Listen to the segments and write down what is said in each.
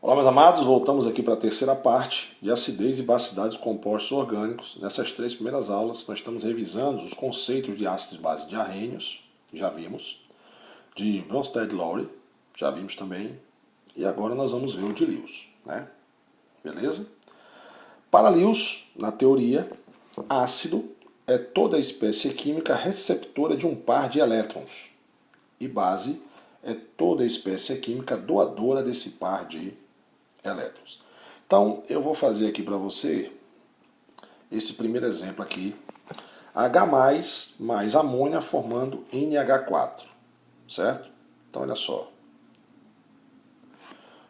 Olá, meus amados, voltamos aqui para a terceira parte de acidez e basidade dos compostos orgânicos. Nessas três primeiras aulas, nós estamos revisando os conceitos de ácidos base de arrênios, já vimos, de Bronsted-Lowry, já vimos também, e agora nós vamos ver o de Lewis, né? Beleza? Para Lewis, na teoria, ácido é toda espécie química receptora de um par de elétrons, e base é toda espécie química doadora desse par de elétrons. Então, eu vou fazer aqui para você esse primeiro exemplo aqui. H+, mais amônia formando NH4, certo? Então, olha só.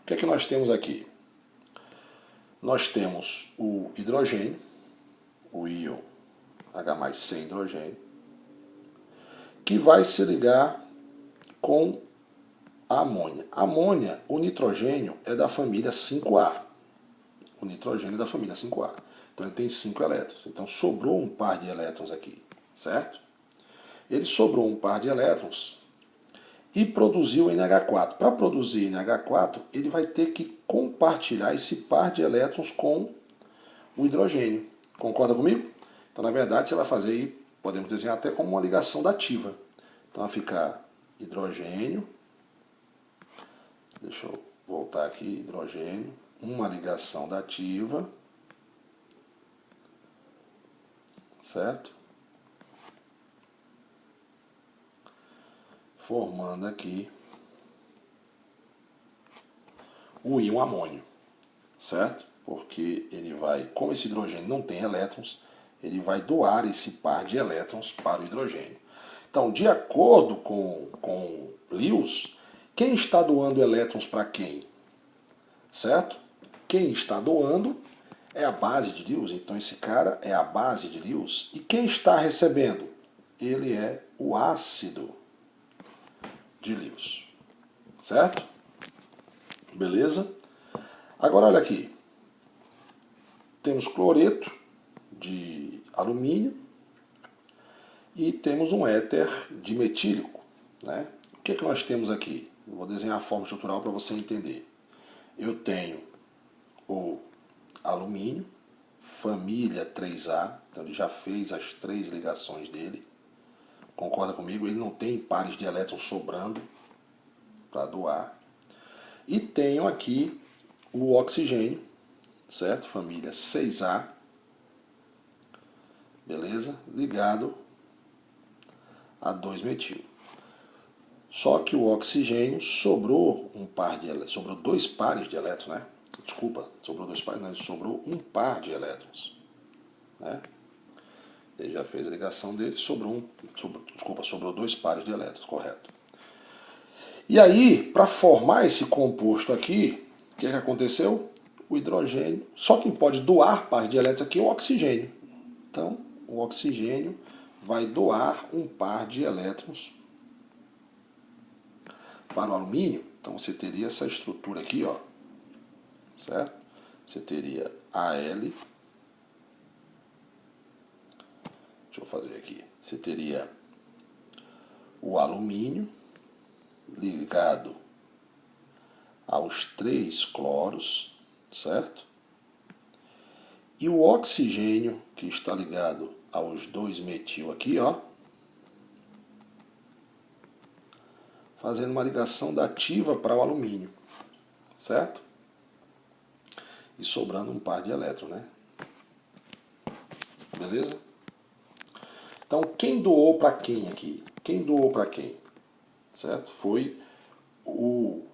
O que é que nós temos aqui? Nós temos o hidrogênio, o íon H+, sem hidrogênio, que vai se ligar com a amônia. A amônia, o nitrogênio é da família 5A. O nitrogênio é da família 5A. Então ele tem 5 elétrons. Então sobrou um par de elétrons aqui, certo? Ele sobrou um par de elétrons e produziu NH4. Para produzir NH4, ele vai ter que compartilhar esse par de elétrons com o hidrogênio. Concorda comigo? Então, na verdade, você vai fazer aí, podemos desenhar até como uma ligação dativa. Então vai ficar hidrogênio. Deixa eu voltar aqui, hidrogênio, uma ligação dativa, certo? Formando aqui o íon amônio, certo? Porque ele vai, como esse hidrogênio não tem elétrons, ele vai doar esse par de elétrons para o hidrogênio. Então, de acordo com Lewis, quem está doando elétrons para quem? Certo? Quem está doando é a base de Lewis, então esse cara é a base de Lewis. E quem está recebendo? Ele é o ácido de Lewis. Certo? Beleza? Agora olha aqui. Temos cloreto de alumínio e temos um éter dimetílico, né? O que é que nós temos aqui? Eu vou desenhar a forma estrutural para você entender. Eu tenho o alumínio, família 3A, então ele já fez as 3 ligações dele. Concorda comigo? Ele não tem pares de elétrons sobrando para doar. E tenho aqui o oxigênio, certo? Família 6A, beleza? Ligado a 2-metil. Só que o oxigênio sobrou sobrou 2 pares de elétrons, né? Desculpa, sobrou 2 pares, não, sobrou um par de elétrons, né? Ele já fez a ligação dele, sobrou 2 pares de elétrons, correto. E aí, para formar esse composto aqui, o que aconteceu? O hidrogênio, só quem pode doar pares de elétrons aqui é o oxigênio. Então, o oxigênio vai doar um par de elétrons para o alumínio. Então você teria essa estrutura aqui, ó, certo? Você teria Al, deixa eu fazer aqui, você teria o alumínio ligado aos 3 cloros, certo? E o oxigênio que está ligado aos 2-metil aqui, ó, fazendo uma ligação dativa para o alumínio, certo? E sobrando um par de elétrons, né? Beleza? Então, quem doou para quem aqui? Quem doou para quem? Certo? Foi o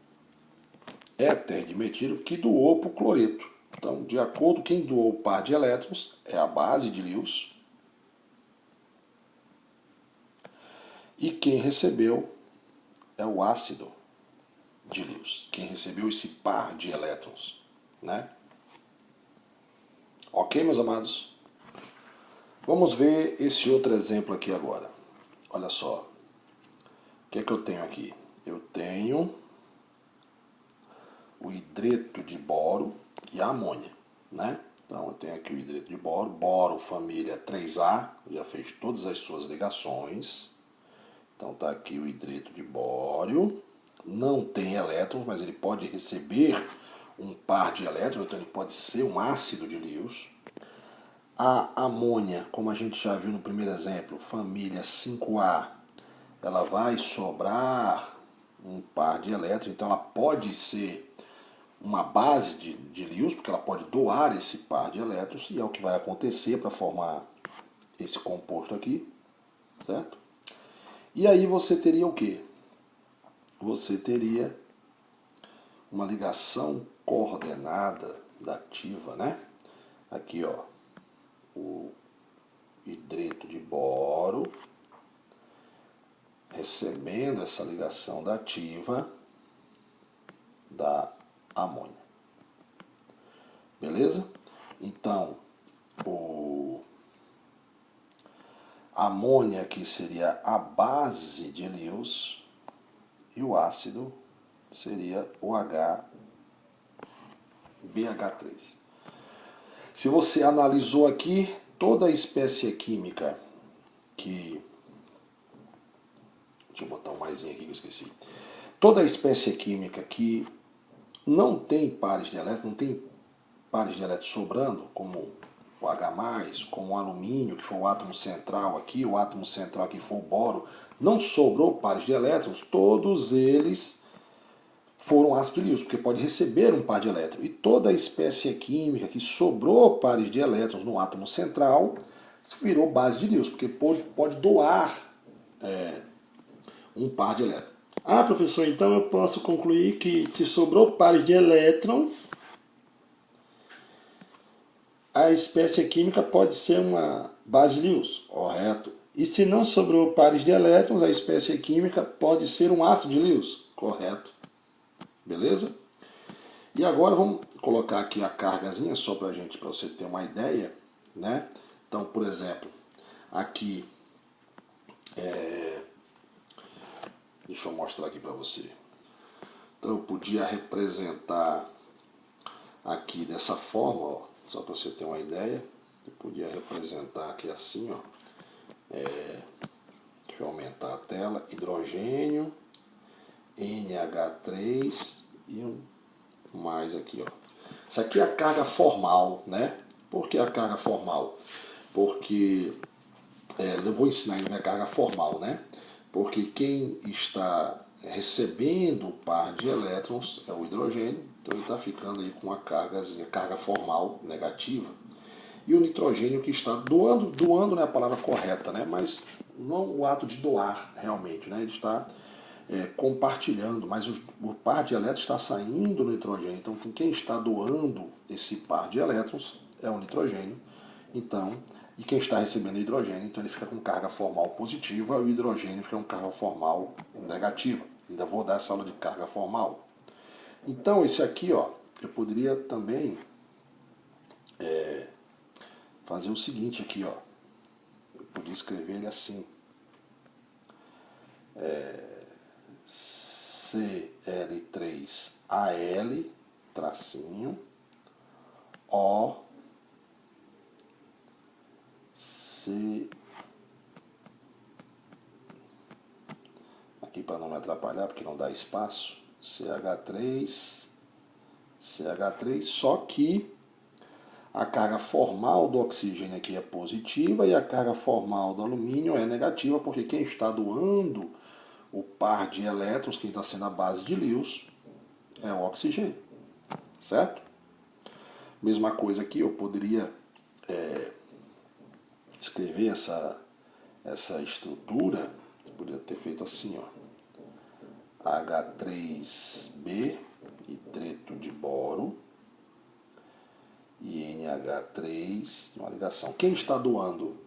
éter de metil que doou para o cloreto. Então, de acordo com quem doou o par de elétrons, é a base de Lewis. E quem recebeu é o ácido de Lewis. Quem recebeu esse par de elétrons, né? Ok, meus amados? Vamos ver esse outro exemplo aqui agora. Olha só. O que é que eu tenho aqui? Eu tenho o hidreto de boro e a amônia, né? Então eu tenho aqui o hidreto de boro, boro família 3A, já fez todas as suas ligações. Então está aqui o hidreto de bório, não tem elétrons, mas ele pode receber um par de elétrons, então ele pode ser um ácido de Lewis. A amônia, como a gente já viu no primeiro exemplo, família 5A, ela vai sobrar um par de elétrons, então ela pode ser uma base de Lewis, porque ela pode doar esse par de elétrons, e é o que vai acontecer para formar esse composto aqui, certo? E aí você teria o quê? Você teria uma ligação coordenada dativa, né? Aqui, ó, o hidreto de boro recebendo essa ligação dativa da amônia. Beleza? Então, a amônia aqui seria a base de Lewis e o ácido seria o BH3. Se você analisou aqui toda a espécie química que... Deixa eu botar um maisinho aqui que eu esqueci. Toda a espécie química que não tem pares de elétrons, não tem pares de elétrons sobrando, como o H+, como o alumínio, que foi o átomo central aqui, o átomo central aqui foi o boro, não sobrou pares de elétrons, todos eles foram ácidos de Lewis, porque pode receber um par de elétrons. E toda a espécie química que sobrou pares de elétrons no átomo central virou base de Lewis, porque pode doar um par de elétrons. Ah, professor, então eu posso concluir que se sobrou pares de elétrons, a espécie química pode ser uma base de Lewis. Correto. E se não sobrou pares de elétrons, a espécie química pode ser um ácido de Lewis. Correto. Beleza? E agora vamos colocar aqui a cargazinha, só para você ter uma ideia, né? Então, por exemplo, aqui, deixa eu mostrar aqui para você. Então eu podia representar aqui dessa forma, ó, só para você ter uma ideia. Eu podia representar aqui assim, ó. Deixa eu aumentar a tela. Hidrogênio, NH3 e um mais aqui, ó. Isso aqui é a carga formal, né? Por que a carga formal? Porque eu vou ensinar ainda a carga formal, né? Porque quem está recebendo o par de elétrons é o hidrogênio, então ele está ficando aí com a carga formal negativa. E o nitrogênio que está doando não é a palavra correta, né? Mas não o ato de doar realmente, né? Ele está compartilhando, mas o par de elétrons está saindo do nitrogênio. Então quem está doando esse par de elétrons é o nitrogênio. Então, e quem está recebendo hidrogênio, então ele fica com carga formal positiva e o hidrogênio fica com carga formal negativa. Ainda vou dar essa aula de carga formal. Então esse aqui, ó, eu poderia também fazer o seguinte aqui, ó. Eu podia escrever ele assim. Cl3Al, tracinho, O, C, aqui para não me atrapalhar, porque não dá espaço, CH3, só que a carga formal do oxigênio aqui é positiva e a carga formal do alumínio é negativa, porque quem está doando o par de elétrons, quem está sendo a base de Lewis, é o oxigênio, certo? Mesma coisa aqui, eu poderia escrever essa estrutura, eu poderia ter feito assim, ó, H3B, hidreto de boro, e NH3, uma ligação. Quem está doando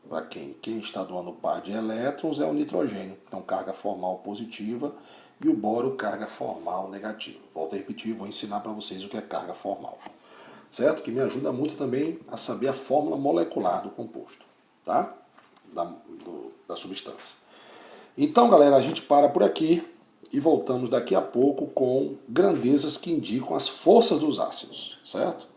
para quem? Quem está doando o par de elétrons é o nitrogênio, então carga formal positiva, e o boro carga formal negativa. Volto a repetir, vou ensinar para vocês o que é carga formal, certo? Que me ajuda muito também a saber a fórmula molecular do composto, tá? Da substância. Então, galera, a gente para por aqui e voltamos daqui a pouco com grandezas que indicam as forças dos ácidos, certo?